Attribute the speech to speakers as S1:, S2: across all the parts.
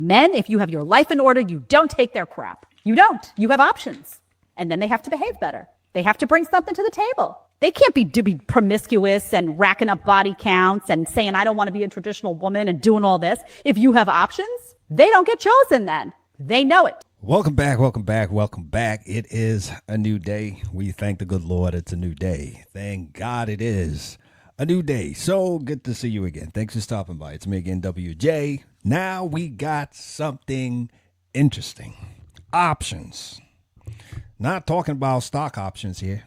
S1: Men, if you have your life in order, you don't take their crap. You don't. You have options. And then they have to behave better. They have to bring something to the table. They can't be promiscuous and racking up body counts and saying, I don't want to be a traditional woman and doing all this. If you have options, they don't get chosen then. They know it.
S2: Welcome back, welcome back, welcome back. It is a new day. We thank the good Lord it's a new day. Thank God it is a new day. So good to see you again. Thanks for stopping by. It's me again, WJ. Now we got something interesting. Options. Not talking about stock options here.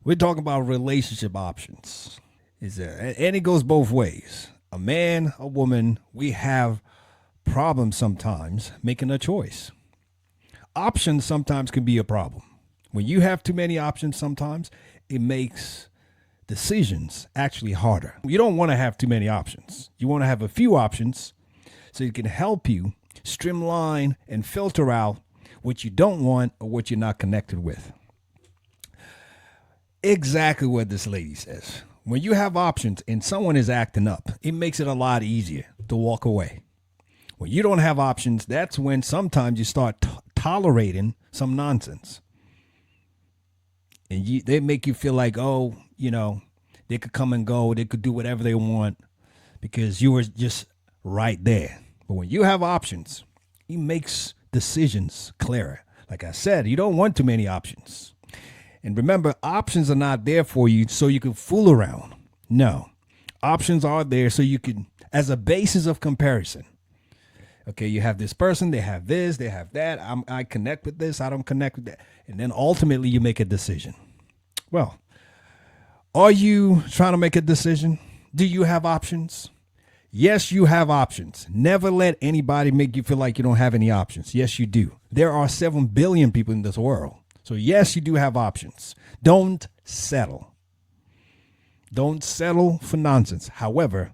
S2: We're talking about relationship options. And it goes both ways. A man, a woman, we have problems sometimes making a choice. Options sometimes can be a problem. When you have too many options, sometimes it makes decisions actually harder. You don't want to have too many options. You want to have a few options so it can help you streamline and filter out what you don't want or what you're not connected with. Exactly what this lady says. When you have options and someone is acting up, it makes it a lot easier to walk away. When you don't have options, that's when sometimes you start tolerating some nonsense. And they make you feel like, oh, you know, they could come and go. They could do whatever they want because you were just right there. But when you have options, it makes decisions clearer. Like I said, you don't want too many options. And remember, options are not there for you so you can fool around. No, options are there so you can, as a basis of comparison. Okay, you have this person, they have this, they have that. I connect with this, I don't connect with that. And then ultimately you make a decision. Well, are you trying to make a decision? Do you have options? Yes, you have options. Never let anybody make you feel like you don't have any options. Yes, you do. There are 7 billion people in this world. So yes, you do have options. Don't settle. Don't settle for nonsense. However,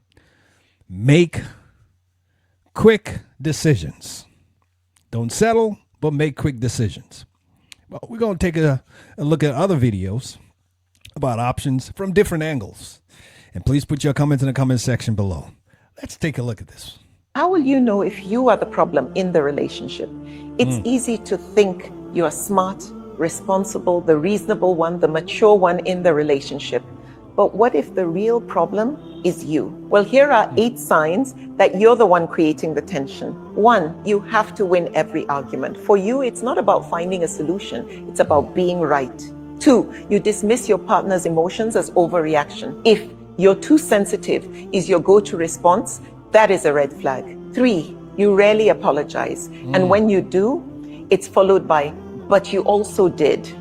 S2: make quick decisions. Don't settle, but make quick decisions. Well, we're going to take a look at other videos about options from different angles. And please put your comments in the comment section below. Let's take a look at this.
S3: How will you know if you are the problem in the relationship? It's easy to think you are smart, responsible, the reasonable one, the mature one in the relationship. But what if the real problem is you? Well, here are 8 signs that you're the one creating the tension. 1, you have to win every argument. For you, it's not about finding a solution. It's about being right. 2, you dismiss your partner's emotions as overreaction. If you're too sensitive is your go-to response, that is a red flag. 3, you rarely apologize. And when you do, it's followed by, but you also did.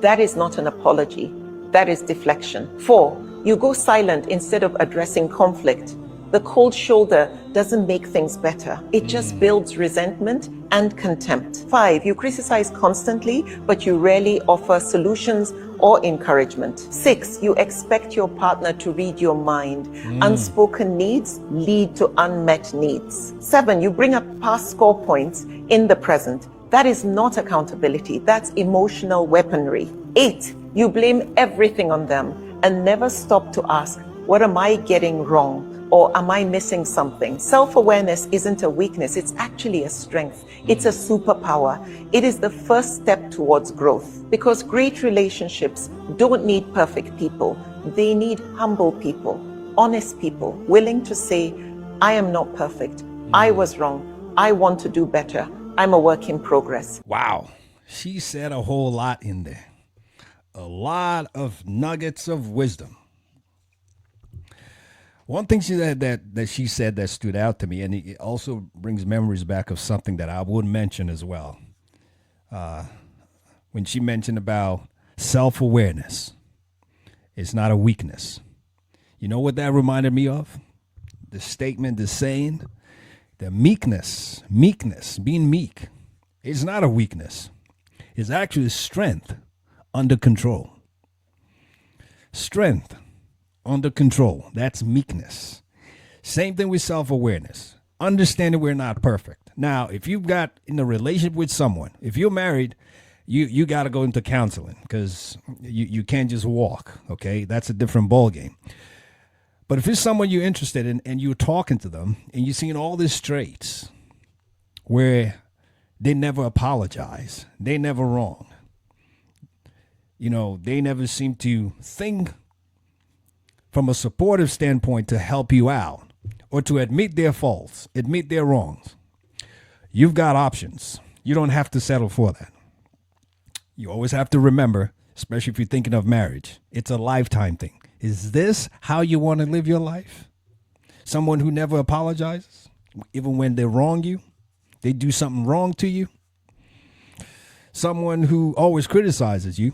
S3: That is not an apology. That is deflection. 4, you go silent instead of addressing conflict. The cold shoulder doesn't make things better. It just builds resentment and contempt. 5, you criticize constantly, but you rarely offer solutions or encouragement. 6, you expect your partner to read your mind. Unspoken needs lead to unmet needs. 7, you bring up past score points in the present. That is not accountability. That's emotional weaponry. 8, you blame everything on them and never stop to ask, what am I getting wrong? Or am I missing something? Self-awareness isn't a weakness. It's actually a strength. It's a superpower. It is the first step towards growth, because great relationships don't need perfect people. They need humble people, honest people, willing to say, I am not perfect. I was wrong. I want to do better. I'm a work in progress.
S2: Wow. She said a whole lot in there. A lot of nuggets of wisdom. One thing she said that she said that stood out to me, and it also brings memories back of something that I would mention as well. When she mentioned about self-awareness, it's not a weakness. You know what that reminded me of? The statement, the saying, the meekness, being meek, is not a weakness. It's actually strength under control. Strength under control. That's meekness. Same thing with self-awareness. Understanding we're not perfect. Now, if you've got in a relationship with someone, if you're married, you got to go into counseling because you can't just walk. Okay, that's a different ball game. But if it's someone you're interested in and you're talking to them and you're seeing all these traits where they never apologize, they never wrong, they never seem to think from a supportive standpoint to help you out or to admit their faults, admit their wrongs, you've got options. You don't have to settle for that. You always have to remember, especially if you're thinking of marriage, it's a lifetime thing. Is this how you want to live your life? Someone who never apologizes, even when they wrong you, they do something wrong to you. Someone who always criticizes you,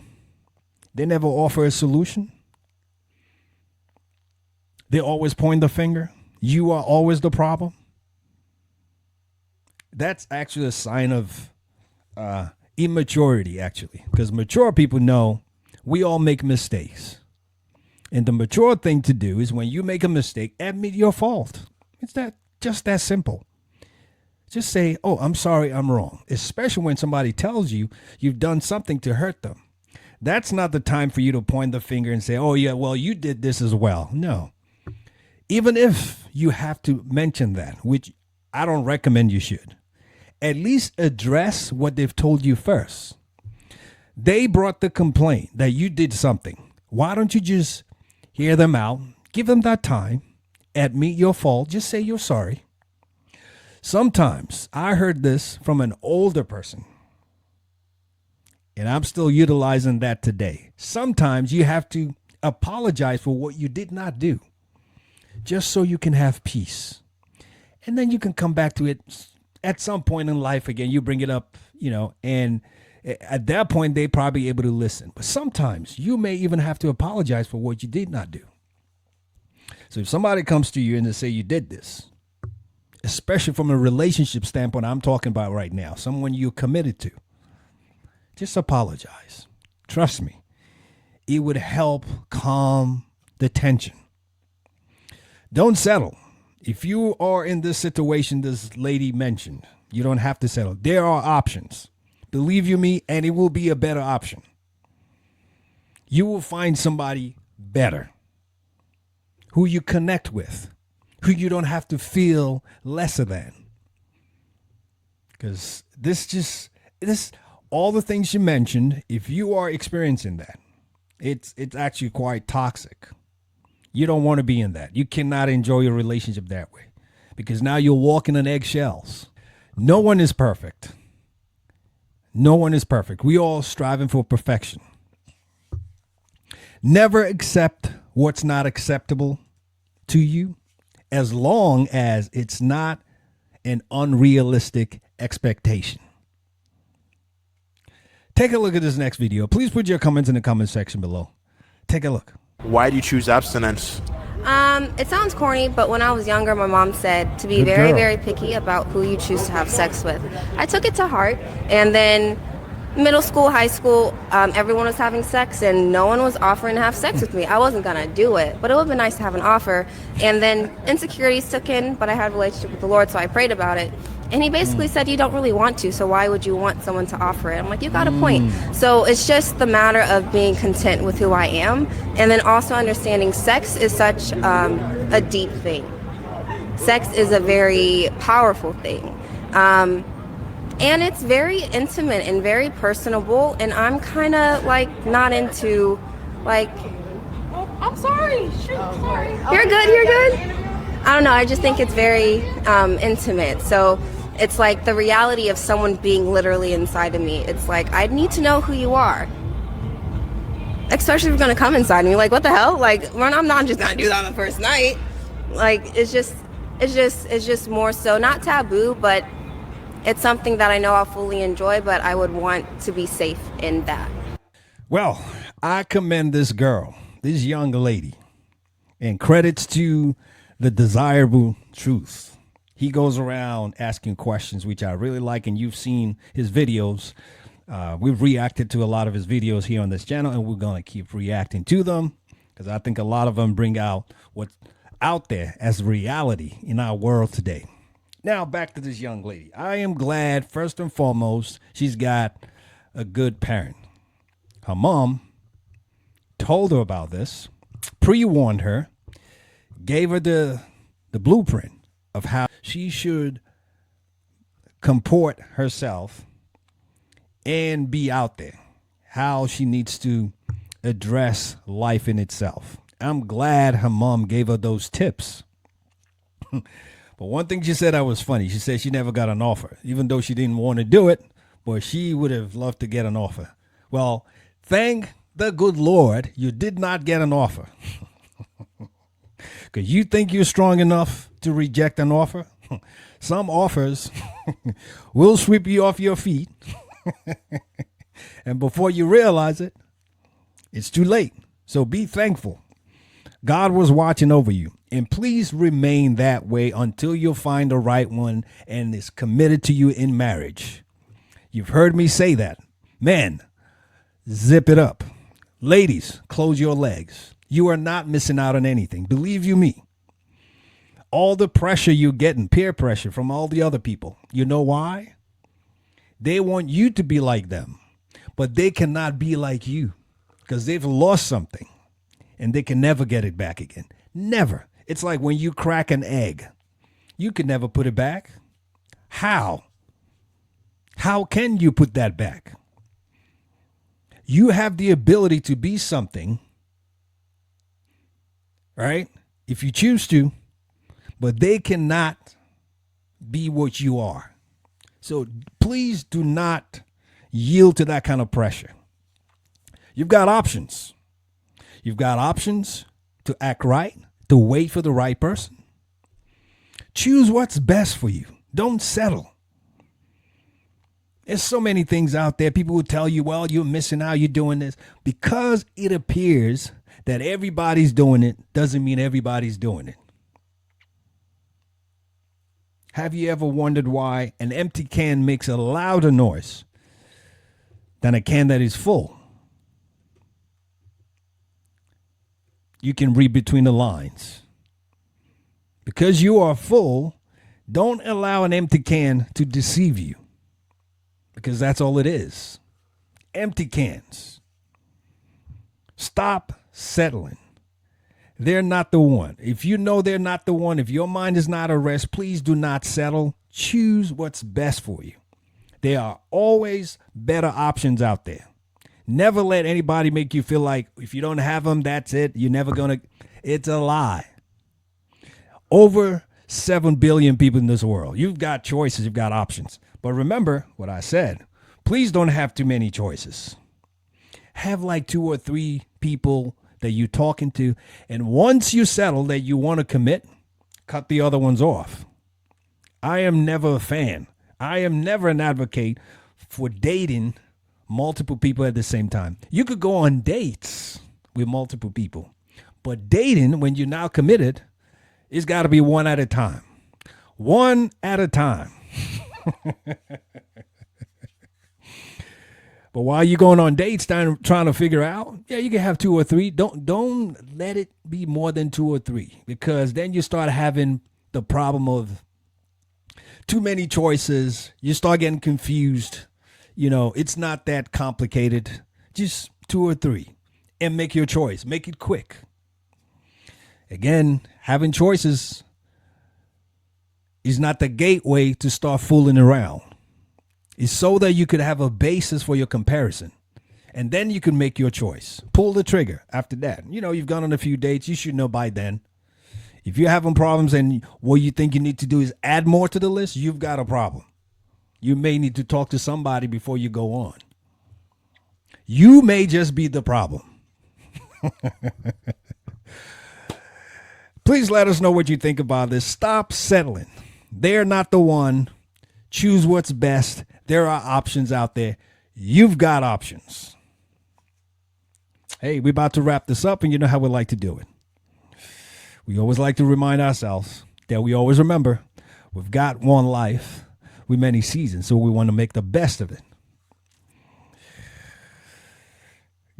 S2: they never offer a solution. They always point the finger. You are always the problem. That's actually a sign of immaturity, actually, because mature people know we all make mistakes. And the mature thing to do is when you make a mistake, admit your fault. It's just that simple. Just say, oh, I'm sorry, I'm wrong, especially when somebody tells you you've done something to hurt them. That's not the time for you to point the finger and say, oh, yeah, well, you did this as well. No. Even if you have to mention that, which I don't recommend you should, at least address what they've told you first. They brought the complaint that you did something. Why don't you just hear them out, give them that time, admit your fault, just say you're sorry. Sometimes I heard this from an older person, and I'm still utilizing that today. Sometimes you have to apologize for what you did not do, just so you can have peace. And then you can come back to it at some point in life again. You bring it up, and at that point, they probably able to listen. But sometimes you may even have to apologize for what you did not do. So if somebody comes to you and they say you did this, especially from a relationship standpoint, I'm talking about right now, someone you're committed to, just apologize. Trust me, it would help calm the tension. Don't settle. If you are in this situation this lady mentioned, you don't have to settle. There are options. Believe you me, and it will be a better option. You will find somebody better who you connect with, who you don't have to feel lesser than. Because all the things you mentioned, if you are experiencing that, it's actually quite toxic. You don't want to be in that. You cannot enjoy your relationship that way because now you're walking on eggshells. No one is perfect. No one is perfect. We all striving for perfection. Never accept what's not acceptable to you as long as it's not an unrealistic expectation. Take a look at this next video. Please put your comments in the comment section below. Take a look.
S4: Why do you choose abstinence?
S5: It sounds corny, but when I was younger, my mom said to be very, very picky about who you choose to have sex with. I took it to heart, and then middle school, high school, everyone was having sex, and no one was offering to have sex with me. I wasn't gonna do it, but it would have been nice to have an offer. And then insecurities took in, but I had a relationship with the Lord, so I prayed about it. And he basically said, you don't really want to, so why would you want someone to offer it? I'm like, you got a point. So it's just the matter of being content with who I am, and then also understanding sex is such a deep thing. Sex is a very powerful thing. And it's very intimate and very personable, and I'm kind of like not into like, I'm sorry, shoot, sorry. You're good, you're good. I don't know, I just think it's very intimate. So it's like the reality of someone being literally inside of me. It's like, I need to know who you are. Especially if you're gonna come inside me, like what the hell? Like, I'm not just gonna do that on the first night. Like, it's just more so, not taboo, but it's something that I know I'll fully enjoy, but I would want to be safe in that.
S2: Well, I commend this girl, this young lady, and credits to the Desirable Truth. He goes around asking questions, which I really like, and you've seen his videos. We've reacted to a lot of his videos here on this channel, and we're going to keep reacting to them because I think a lot of them bring out what's out there as reality in our world today. Now, back to this young lady. I am glad, first and foremost, she's got a good parent. Her mom told her about this, pre-warned her, gave her the blueprint of how she should comport herself and be out there, how she needs to address life in itself. I'm glad her mom gave her those tips. But one thing she said that was funny. She said she never got an offer, even though she didn't want to do it, but she would have loved to get an offer. Well, thank the good Lord you did not get an offer. Because you think you're strong enough to reject an offer? Some offers will sweep you off your feet. And before you realize it, it's too late. So be thankful. God was watching over you. And please remain that way until you'll find the right one and is committed to you in marriage. You've heard me say that. Men, zip it up. Ladies, close your legs. You are not missing out on anything. Believe you me. All the pressure you're getting, peer pressure from all the other people. You know why? They want you to be like them, but they cannot be like you because they've lost something and they can never get it back again. Never. It's like when you crack an egg. You can never put it back. How? How can you put that back? You have the ability to be something, right? If you choose to, but they cannot be what you are. So please do not yield to that kind of pressure. You've got options. You've got options to act right, to wait for the right person. Choose what's best for you. Don't settle. There's so many things out there. People will tell you, well, you're missing out, you're doing this. Because it appears that everybody's doing it doesn't mean everybody's doing it. Have you ever wondered why an empty can makes a louder noise than a can that is full? You can read between the lines. Because you are full, don't allow an empty can to deceive you. Because that's all it is. Empty cans. Stop settling. They're not the one. If you know they're not the one, if your mind is not at rest, please do not settle. Choose what's best for you. There are always better options out there. Never let anybody make you feel like if you don't have them, that's it. You're never going to. It's a lie. Over 7 billion people in this world. You've got choices. You've got options. But remember what I said. Please don't have too many choices. Have like 2 or 3 people that you're talking to. And once you settle that you want to commit, cut the other ones off. I am never a fan. I am never an advocate for dating multiple people at the same time. You could go on dates with multiple people. But dating, when you're now committed, it's got to be one at a time. One at a time. But while you're going on dates, trying to figure out, yeah, you can have 2 or 3. Don't let it be more than 2 or 3, because then you start having the problem of too many choices. You start getting confused. You know, it's not that complicated. Just 2 or 3 and make your choice. Make it quick. Again, having choices is not the gateway to start fooling around. It's so that you could have a basis for your comparison. And then you can make your choice. Pull the trigger after that. You know, you've gone on a few dates. You should know by then. If you're having problems and what you think you need to do is add more to the list, you've got a problem. You may need to talk to somebody before you go on. You may just be the problem. Please let us know what you think about this. Stop settling. They're not the one. Choose what's best. There are options out there. You've got options. Hey, we're about to wrap this up, and you know how we like to do it. We always like to remind ourselves that we always remember we've got one life with many seasons, so we want to make the best of it.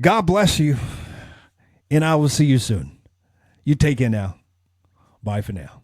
S2: God bless you, and I will see you soon. You take care now. Bye for now.